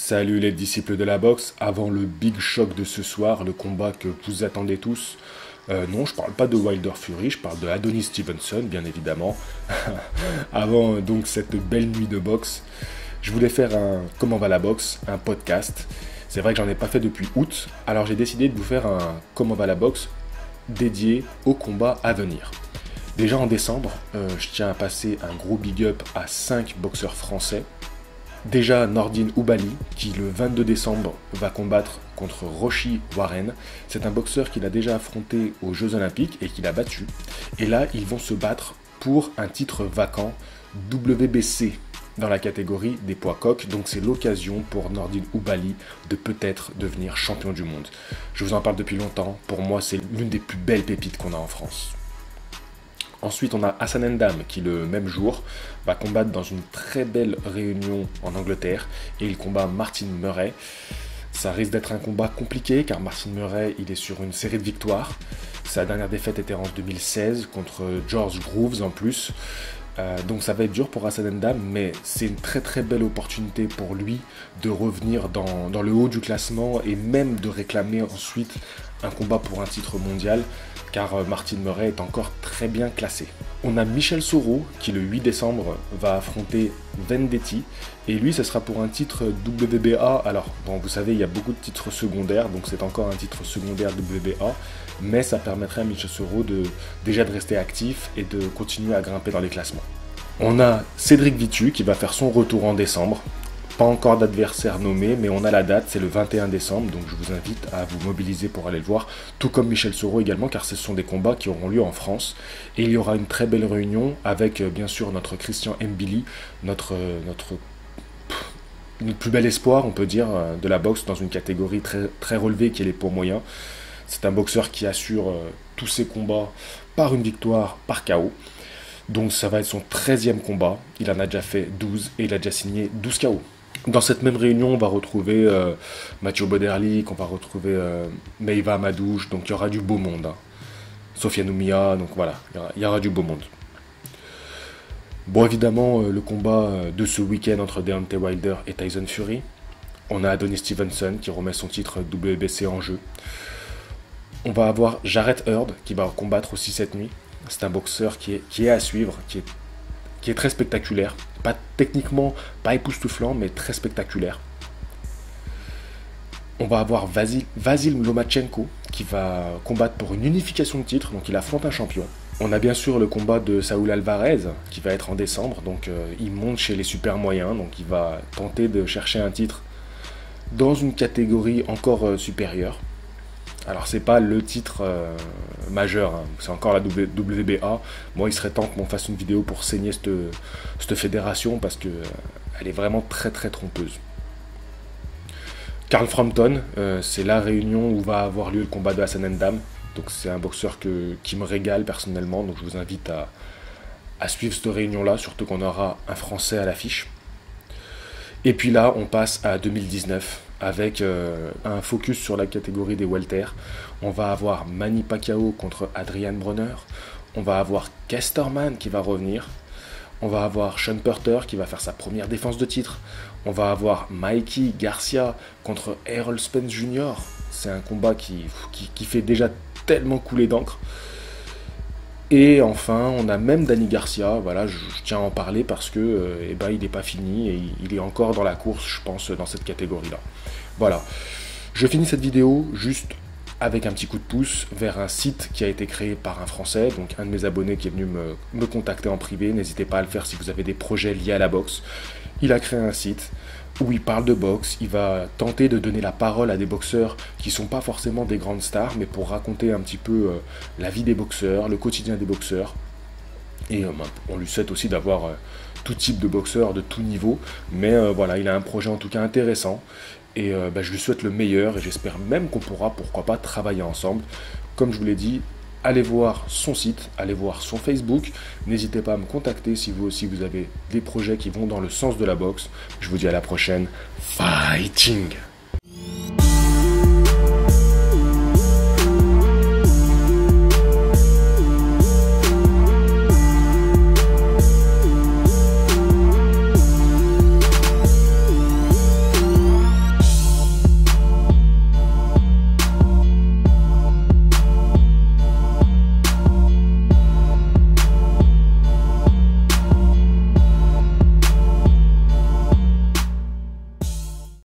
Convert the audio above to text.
Salut les disciples de la boxe, avant le big shock de ce soir, le combat que vous attendez tous. Non, je parle pas de Wilder Fury, je parle de Adonis Stevenson, bien évidemment. Avant donc cette belle nuit de boxe, je voulais faire un Comment va la boxe, un podcast. C'est vrai que j'en ai pas fait depuis août, alors j'ai décidé de vous faire un Comment va la boxe dédié au combat à venir. Déjà en décembre, je tiens à passer un gros big up à 5 boxeurs français. Déjà Nordine Oubaly, qui le 22 décembre va combattre contre Roshi Warren. C'est un boxeur qu'il a déjà affronté aux Jeux Olympiques et qu'il a battu. Et là, ils vont se battre pour un titre vacant WBC dans la catégorie des poids coqs. Donc c'est l'occasion pour Nordine Oubaly de peut-être devenir champion du monde. Je vous en parle depuis longtemps. Pour moi, c'est l'une des plus belles pépites qu'on a en France. Ensuite, on a Hassan N'Dam qui, le même jour, va combattre dans une très belle réunion en Angleterre et il combat Martin Murray. Ça risque d'être un combat compliqué car Martin Murray, il est sur une série de victoires. Sa dernière défaite était en 2016 contre George Groves en plus. Donc ça va être dur pour Hassan N'Dam, mais c'est une très très belle opportunité pour lui de revenir dans le haut du classement et même de réclamer ensuite un combat pour un titre mondial, car Martin Murray est encore très bien classé. On a Michel Soro qui le 8 décembre va affronter Vendetti, et lui ce sera pour un titre WBA. Alors bon, vous savez, il y a beaucoup de titres secondaires, donc c'est encore un titre secondaire WBA, mais ça permettrait à Michel Soro déjà de rester actif et de continuer à grimper dans les classements. On a Cédric Vitu qui va faire son retour en décembre. Pas encore d'adversaire nommé, mais on a la date, c'est le 21 décembre, donc je vous invite à vous mobiliser pour aller le voir, tout comme Michel Soro également, car ce sont des combats qui auront lieu en France. Et il y aura une très belle réunion avec bien sûr notre Christian Mbili, notre plus bel espoir, on peut dire, de la boxe dans une catégorie très, très relevée qui est les poids moyens. C'est un boxeur qui assure tous ses combats par une victoire par KO. Donc ça va être son 13e combat, il en a déjà fait 12 et il a déjà signé 12 KO. Dans cette même réunion, on va retrouver Mathieu Boderlik, on va retrouver Meiva Madouche, donc il y aura du beau monde. Sofiane Oumia, donc voilà, il y aura du beau monde. Bon, évidemment, le combat de ce week-end entre Deontay Wilder et Tyson Fury. On a Adonis Stevenson qui remet son titre WBC en jeu. On va avoir Jarrett Hurd qui va combattre aussi cette nuit. C'est un boxeur qui est à suivre, qui est très spectaculaire. Pas techniquement, pas époustouflant, mais très spectaculaire. On va avoir Vasil Lomachenko qui va combattre pour une unification de titre, donc il affronte un champion. On a bien sûr le combat de Saúl Alvarez qui va être en décembre, donc il monte chez les super moyens, donc il va tenter de chercher un titre dans une catégorie encore supérieure. Alors c'est pas le titre majeur, hein. C'est encore la WBA. Moi il serait temps qu'on fasse une vidéo pour saigner cette fédération parce que elle est vraiment très très trompeuse. Carl Frampton, c'est la réunion où va avoir lieu le combat de Hassan N'Dam. Donc c'est un boxeur qui me régale personnellement, donc je vous invite à suivre cette réunion là, surtout qu'on aura un Français à l'affiche. Et puis là on passe à 2019. Avec un focus sur la catégorie des welter. On va avoir Manny Pacquiao contre Adrian Broner. On va avoir Kesterman qui va revenir. On va avoir Sean Porter qui va faire sa première défense de titre. On va avoir Mikey Garcia contre Errol Spence Jr. C'est un combat qui fait déjà tellement couler d'encre. Et enfin, on a même Danny Garcia, voilà, je tiens à en parler parce que il n'est pas fini et il est encore dans la course, je pense, dans cette catégorie-là. Voilà, je finis cette vidéo juste avec un petit coup de pouce vers un site qui a été créé par un Français, donc un de mes abonnés qui est venu me contacter en privé. N'hésitez pas à le faire si vous avez des projets liés à la boxe. Il a créé un site où il parle de boxe, il va tenter de donner la parole à des boxeurs qui ne sont pas forcément des grandes stars, mais pour raconter un petit peu la vie des boxeurs, le quotidien des boxeurs. Et on lui souhaite aussi d'avoir tout type de boxeurs, de tout niveau, mais voilà, il a un projet en tout cas intéressant, et je lui souhaite le meilleur, et j'espère même qu'on pourra, pourquoi pas, travailler ensemble. Comme je vous l'ai dit, allez voir son site, allez voir son Facebook. N'hésitez pas à me contacter si vous aussi vous avez des projets qui vont dans le sens de la boxe. Je vous dis à la prochaine. Fighting!